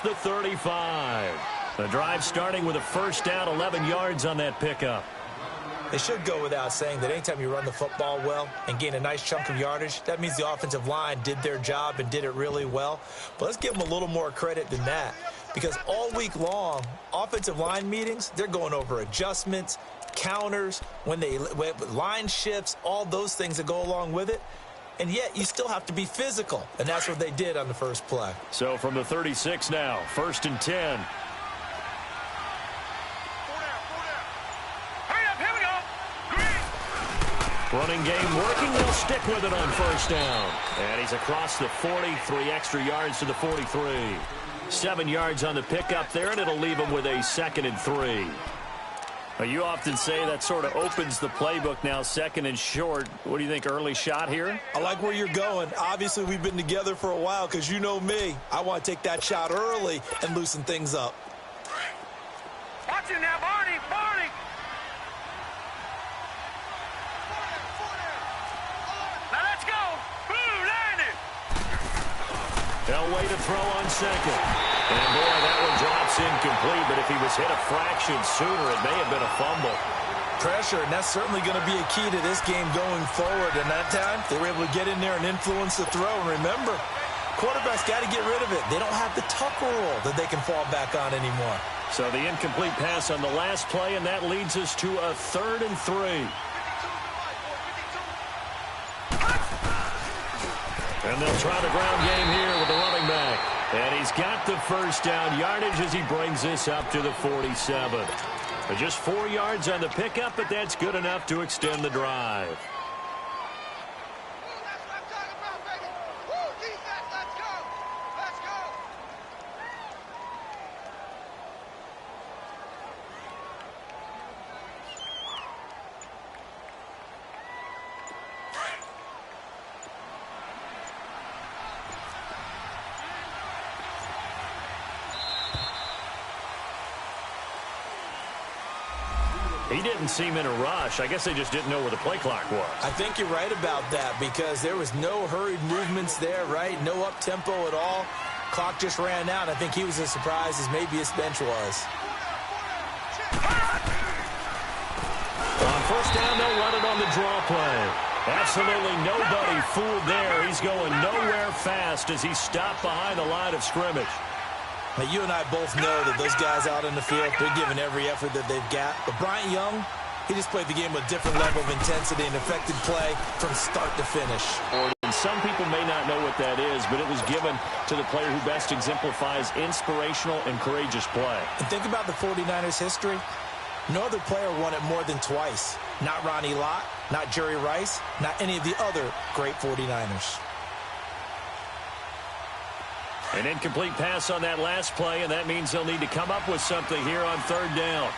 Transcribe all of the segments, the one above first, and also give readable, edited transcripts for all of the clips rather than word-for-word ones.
the 35. The drive starting with a first down, 11 yards on that pickup. It should go without saying that anytime you run the football well and gain a nice chunk of yardage, that means the offensive line did their job and did it really well. But let's give them a little more credit than that, because all week long, offensive line meetings, they're going over adjustments, counters, when line shifts, all those things that go along with it. And yet you still have to be physical, and that's what they did on the first play. So from the 36 now, 1st and 10. Running game working. They'll stick with it on first down. And he's across the 40, 3 extra yards to the 43. 7 yards on the pickup there, and it'll leave him with a 2nd and 3. Well, you often say that sort of opens the playbook now, 2nd and short. What do you think, early shot here? I like where you're going. Obviously, we've been together for a while because you know me. I want to take that shot early and loosen things up. Watch it now, Barney, Barney. Now let's go. Boom, landed. They'll wait to throw on 2nd. And, boy, that one drops incomplete, but if he was hit a fraction sooner, it may have been a fumble. Pressure, and that's certainly going to be a key to this game going forward. And that time, they were able to get in there and influence the throw. And remember, quarterbacks got to get rid of it. They don't have the Tucker rule that they can fall back on anymore. So the incomplete pass on the last play, and that leads us to a 3rd and 3. And they'll try the ground game here with the running back. And he's got the first down yardage as he brings this up to the 47. But just 4 yards on the pickup, but that's good enough to extend the drive. He didn't seem in a rush. I guess they just didn't know where the play clock was. I think you're right about that because there was no hurried movements there, right? No up-tempo at all. Clock just ran out. I think he was as surprised as maybe his bench was. On first down, they'll run it on the draw play. Absolutely nobody fooled there. He's going nowhere fast as he's stopped behind the line of scrimmage. Now, you and I both know that those guys out in the field, they're giving every effort that they've got. But Bryant Young, he just played the game with a different level of intensity and affected play from start to finish. And some people may not know what that is, but it was given to the player who best exemplifies inspirational and courageous play. And think about the 49ers' history. No other player won it more than twice. Not Ronnie Lott, not Jerry Rice, not any of the other great 49ers. An incomplete pass on that last play, and that means they'll need to come up with something here on 3rd down.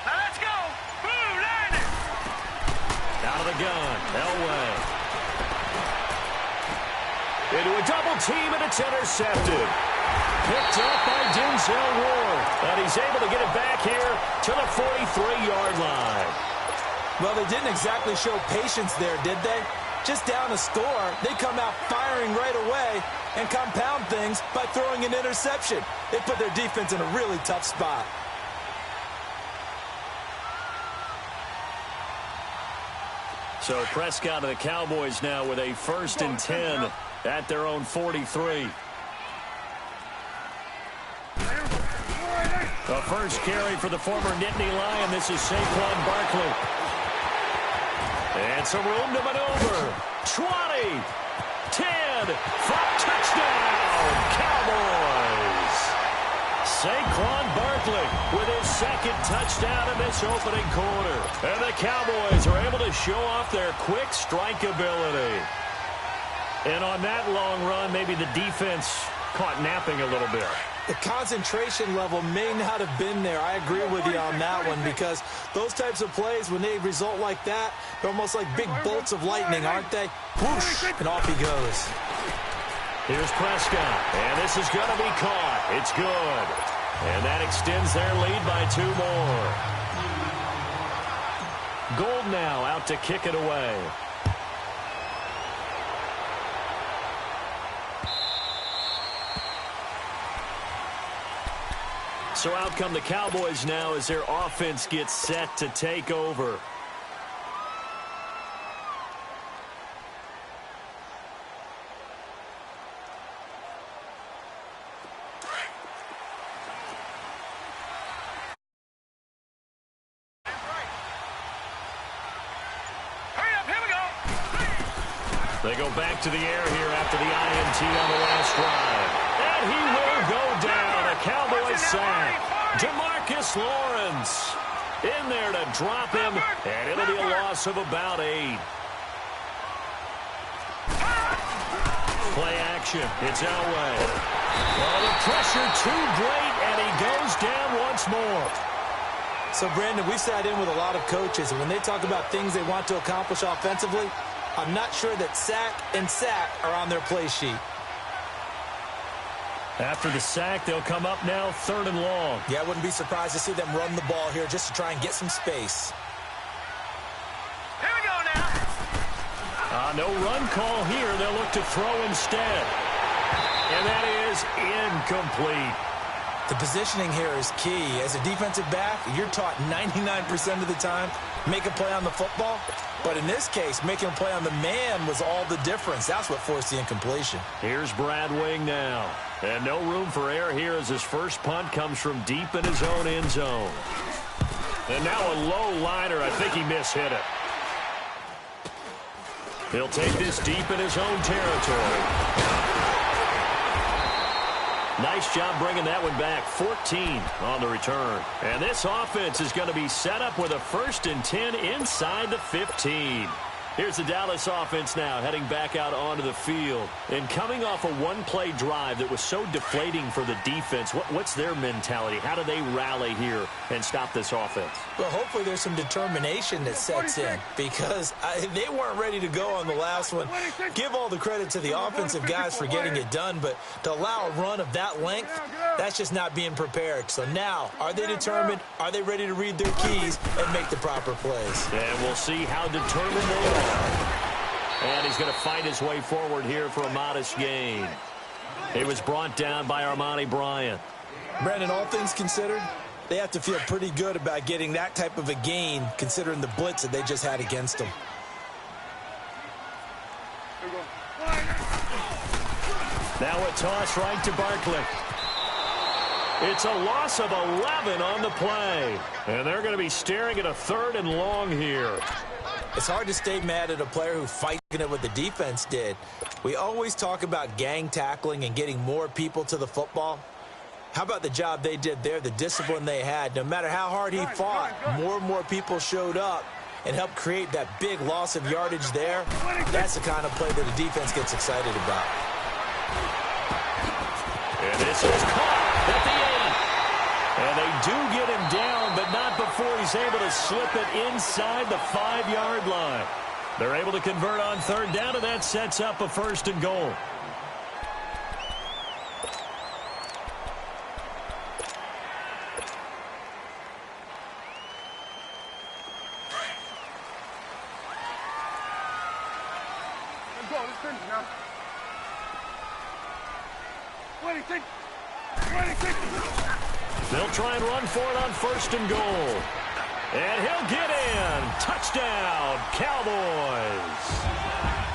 Now let's go. Boom, landed. Out of the gun, Elway. Into a double team, and it's intercepted. Picked up by Denzel Ward, and he's able to get it back here to the 43-yard line. Well, they didn't exactly show patience there, did they? Just down a score, they come out firing right away and compound things by throwing an interception. They put their defense in a really tough spot. So Prescott of the Cowboys now with a 1st and 10 at their own 43. The first carry for the former Nittany Lion. This is Saquon Barkley. And some room to maneuver. 20, 10, 5, touchdown, Cowboys. Saquon Barkley with his 2nd touchdown in this opening quarter. And the Cowboys are able to show off their quick strike ability. And on that long run, maybe the defense caught napping a little bit. The concentration level may not have been there. I agree with you on that one because those types of plays, when they result like that, they're almost like big bolts of lightning, aren't they? Whoosh, and off he goes. Here's Prescott, and this is going to be caught. It's good. And that extends their lead by 2 more. Gold now out to kick it away. So out come the Cowboys now as their offense gets set to take over. They go back to the air here after the INT on the last drive. And he will go down. A Cowboys sack. Demarcus Lawrence in there to drop him. And it'll be a loss of about 8. Play action. It's Elway. Well, the pressure too great, and he goes down once more. So, Brandon, we sat in with a lot of coaches, and when they talk about things they want to accomplish offensively, I'm not sure that sack and sack are on their play sheet. After the sack, they'll come up now 3rd and long. Yeah, I wouldn't be surprised to see them run the ball here just to try and get some space. Here we go now. No run call here. They'll look to throw instead. And that is incomplete. The positioning here is key. As a defensive back, you're taught 99% of the time, make a play on the football. But in this case, making a play on the man was all the difference. That's what forced the incompletion. Here's Brad Wing now. And no room for error here as his first punt comes from deep in his own end zone. And now a low liner. I think he mishit it. He'll take this deep in his own territory. Nice job bringing that one back. 14 on the return. And this offense is going to be set up with a 1st and 10 inside the 15. Here's the Dallas offense now heading back out onto the field. And coming off a one-play drive that was so deflating for the defense, what's their mentality? How do they rally here and stop this offense? Well, hopefully there's some determination that sets in because they weren't ready to go on the last one. Give all the credit to the offensive guys for getting it done, but to allow a run of that length, that's just not being prepared. So now, are they determined? Are they ready to read their keys and make the proper plays? And we'll see how determined they are. And he's going to fight his way forward here for a modest gain. He was brought down by Armani Bryant. Brandon, all things considered, they have to feel pretty good about getting that type of a gain considering the blitz that they just had against them. Now a toss right to Barkley. It's a loss of 11 on the play. And they're going to be staring at a 3rd and long here. It's hard to stay mad at a player who fights it what the defense did. We always talk about gang tackling and getting more people to the football. How about the job they did there, the discipline they had? No matter how hard he fought, more and more people showed up and helped create that big loss of yardage there. That's the kind of play that the defense gets excited about. And this is caught at the 8. And they do get him down, but not before he's able to slip it inside the 5-yard line. They're able to convert on 3rd down, and that sets up a 1st and goal. Let's go. Let's finish now. 26. They'll try and run for it on 1st and goal. And he'll get in. Touchdown, Cowboys.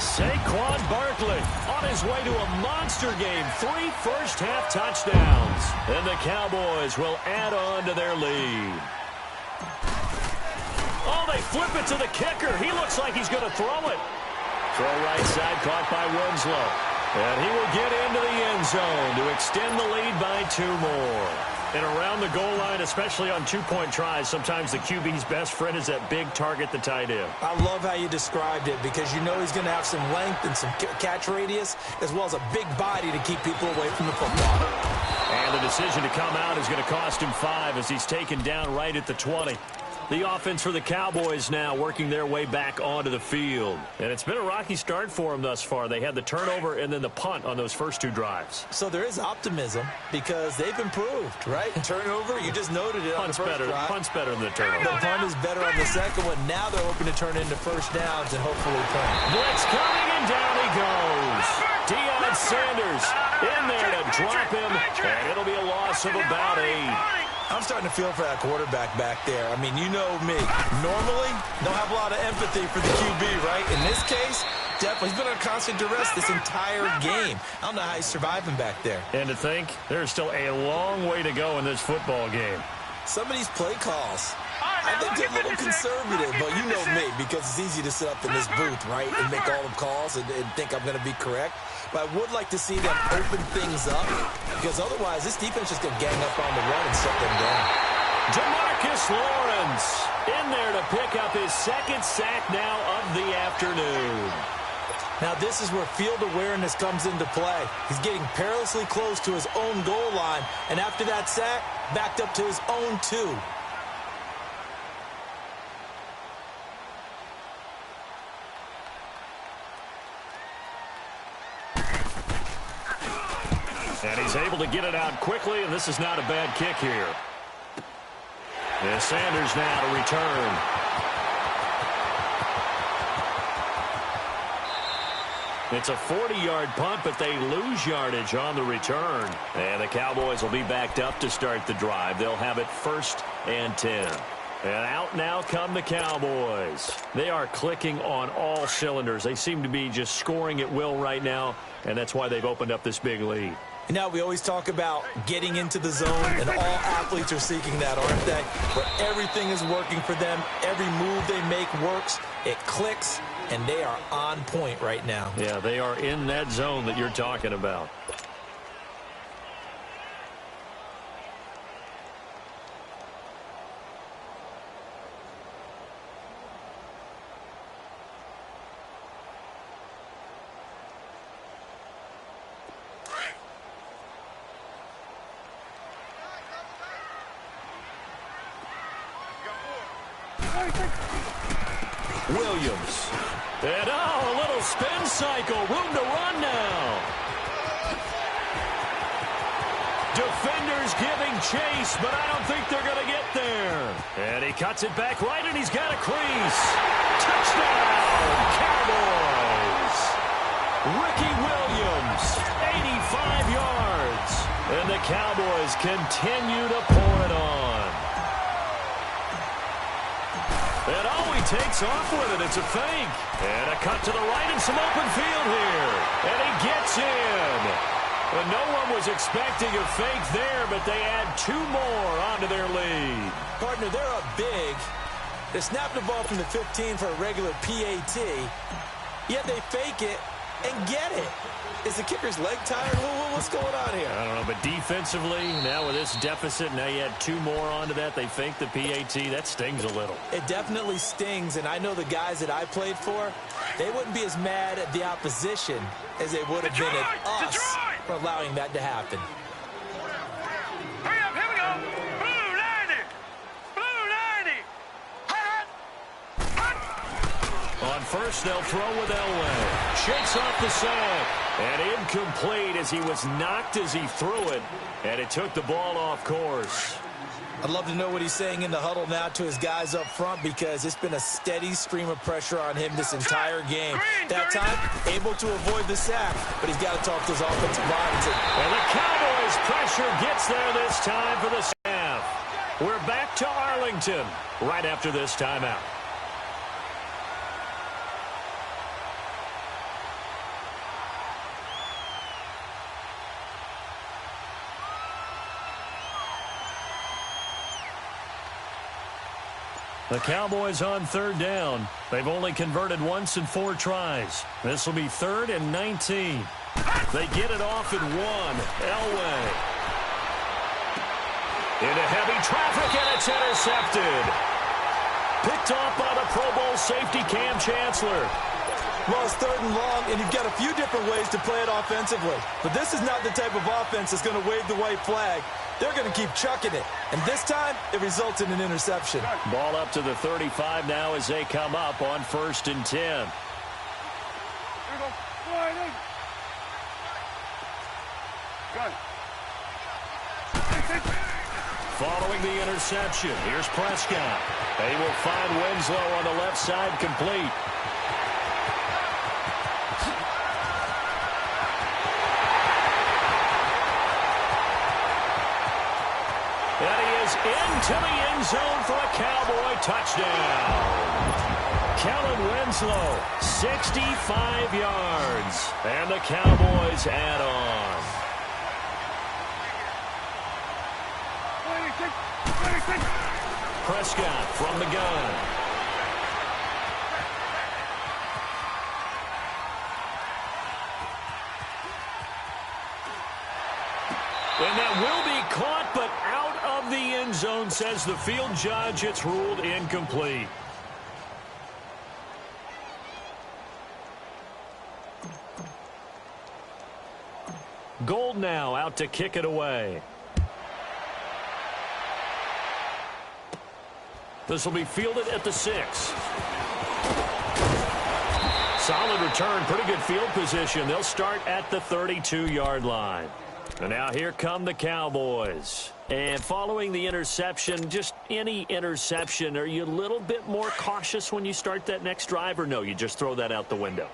Saquon Barkley on his way to a monster game. 3 first-half touchdowns. And the Cowboys will add on to their lead. Oh, they flip it to the kicker. He looks like he's going to throw it. Throw right side, caught by Winslow. And he will get into the end zone to extend the lead by 2 more. And around the goal line, especially on 2-point tries, sometimes the QB's best friend is that big target, the tight end. I love how you described it because you know he's going to have some length and some catch radius as well as a big body to keep people away from the football. And the decision to come out is going to cost him 5 as he's taken down right at the 20. The offense for the Cowboys now working their way back onto the field. And it's been a rocky start for them thus far. They had the turnover and then the punt on those first 2 drives. So there is optimism because they've improved, right? Turnover, you just noted it on the first drive. Punt's better than the turnover. The punt is better on the second one. Now they're hoping to turn into first downs and hopefully punt. Blitz coming and down he goes. Deion Sanders in there to drop him. And it'll be a loss of about 8. I'm starting to feel for that quarterback back there. I mean, you know me. Normally, don't have a lot of empathy for the QB, right? In this case, definitely. He's been under constant duress this entire game. I don't know how he's surviving back there. And to think, there's still a long way to go in this football game. Some of these play calls, I think they're a little conservative, but you know me, because it's easy to sit up in this booth, right, and make all the calls and think I'm going to be correct. But I would like to see them open things up, because otherwise this defense is going to gang up on the run and shut them down. Demarcus Lawrence in there to pick up his second sack now of the afternoon. Now this is where field awareness comes into play. He's getting perilously close to his own goal line, and after that sack, backed up to his own 2. And he's able to get it out quickly, and this is not a bad kick here. And Sanders now to return. It's a 40-yard punt, but they lose yardage on the return. And the Cowboys will be backed up to start the drive. They'll have it 1st and 10. And out now come the Cowboys. They are clicking on all cylinders. They seem to be just scoring at will right now, and that's why they've opened up this big lead. And now we always talk about getting into the zone, and all athletes are seeking that, aren't they? Where everything is working for them. Every move they make works. It clicks, and they are on point right now. Yeah, they are in that zone that you're talking about. Williams. And a little spin cycle. Room to run now. Defenders giving chase, but I don't think they're going to get there. And he cuts it back right, and he's got a crease. Touchdown, Cowboys. Ricky Williams, 85 yards. And the Cowboys continue to pour it on. And he takes off with it. It's a fake. And a cut to the right and some open field here. And he gets in. And no one was expecting a fake there, but they add 2 more onto their lead. Partner, they're up big. They snap the ball from the 15 for a regular PAT, yet they fake it and get it. Is the kicker's leg tired? What's going on here? I don't know, but defensively, now with this deficit, now you add 2 more onto that. They fake the PAT. That stings a little. It definitely stings, and I know the guys that I played for, they wouldn't be as mad at the opposition as they would have been at us for allowing that to happen. Hurry up, here we go. Blue 90. Blue 90. On first, they'll throw with Elway. Shakes off the sack. And incomplete as he was knocked as he threw it. And it took the ball off course. I'd love to know what he's saying in the huddle now to his guys up front, because it's been a steady stream of pressure on him this entire game. That time, able to avoid the sack, but he's got to talk to his offensive line. And the Cowboys' pressure gets there this time for the staff. We're back to Arlington right after this timeout. The Cowboys on 3rd down. They've only converted once in 4 tries. This will be 3rd and 19. They get it off at 1. Elway. Into heavy traffic, and it's intercepted. Picked off by the Pro Bowl safety Cam Chancellor. Well, it's 3rd and long, and you've got a few different ways to play it offensively. But this is not the type of offense that's going to wave the white flag. They're going to keep chucking it. And this time, it results in an interception. Ball up to the 35 now as they come up on 1st and 10. Following the interception, here's Prescott. They will find Winslow on the left side, complete. And he is is into the end zone for a Cowboy touchdown. Kellen Winslow, 65 yards. And the Cowboys add on. 26. Prescott from the gun. And that will be caught, but out of the end zone, says the field judge. It's ruled incomplete. Gold now out to kick it away. This will be fielded at the 6. Solid return, pretty good field position. They'll start at the 32-yard line. And now here come the Cowboys. And following the interception, just any interception, are you a little bit more cautious when you start that next drive, or no, you just throw that out the window?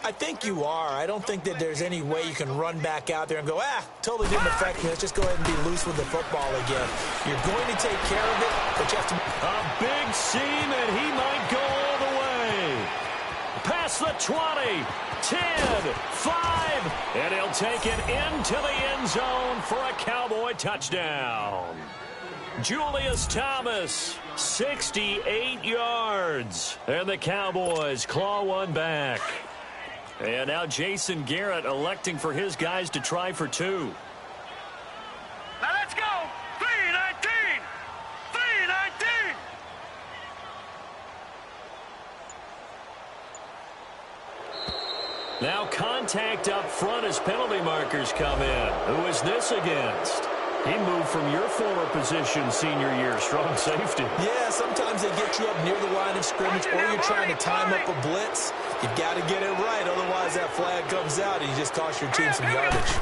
I think you are. I don't think that there's any way you can run back out there and go, totally didn't affect me. Let's just go ahead and be loose with the football again. You're going to take care of it, but you have to... A big seam, and he might go all the way. Past the 20, 10, 5, and he'll take it into the end zone for a Cowboy touchdown. Julius Thomas, 68 yards, and the Cowboys claw one back. And now Jason Garrett electing for his guys to try for 2. Now let's go. 3-19. 3-19. Now contact up front as penalty markers come in. Who is this against? He moved from your former position senior year, strong safety. Yeah, sometimes they get you up near the line of scrimmage, or you're trying to time up a blitz. You've got to get it right, otherwise that flag comes out and you just cost your team some yardage.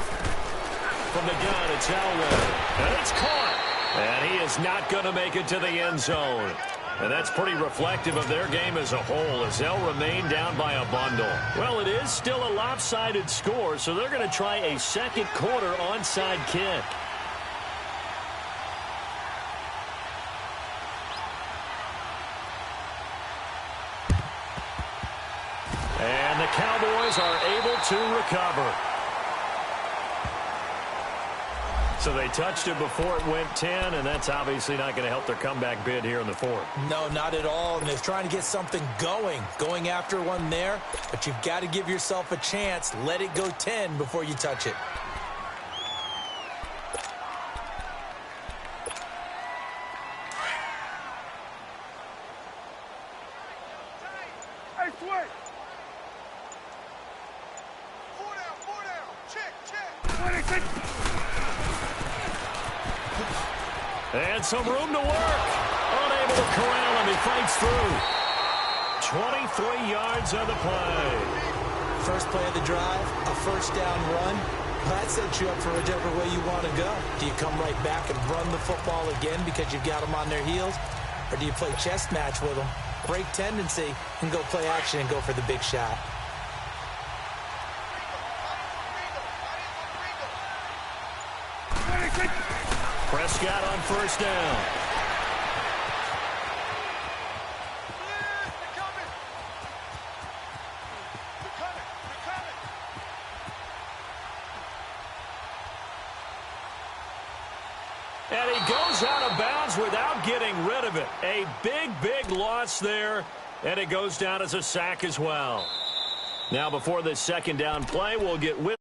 From the gun, it's Elway. And it's caught. And he is not going to make it to the end zone. And that's pretty reflective of their game as a whole, as they'll remain down by a bundle. Well, it is still a lopsided score, so they're going to try a second quarter onside kick. And the Cowboys are able to recover. So they touched it before it went 10, and that's obviously not going to help their comeback bid here in the 4th. No, not at all. And they're trying to get something going after one there. But you've got to give yourself a chance. Let it go 10 before you touch it. Hey, switch. 4 down. Check. 26. And some room to work. Unable to corral him. He fights through. 23 yards on the play. First play of the drive, a first down run. That sets you up for whichever way you want to go. Do you come right back and run the football again because you've got them on their heels? Or do you play chess match with them, break tendency, and go play action and go for the big shot? Prescott on first down. And he goes out of bounds without getting rid of it. A big loss there, and it goes down as a sack as well. Now, before this second down play, we'll get with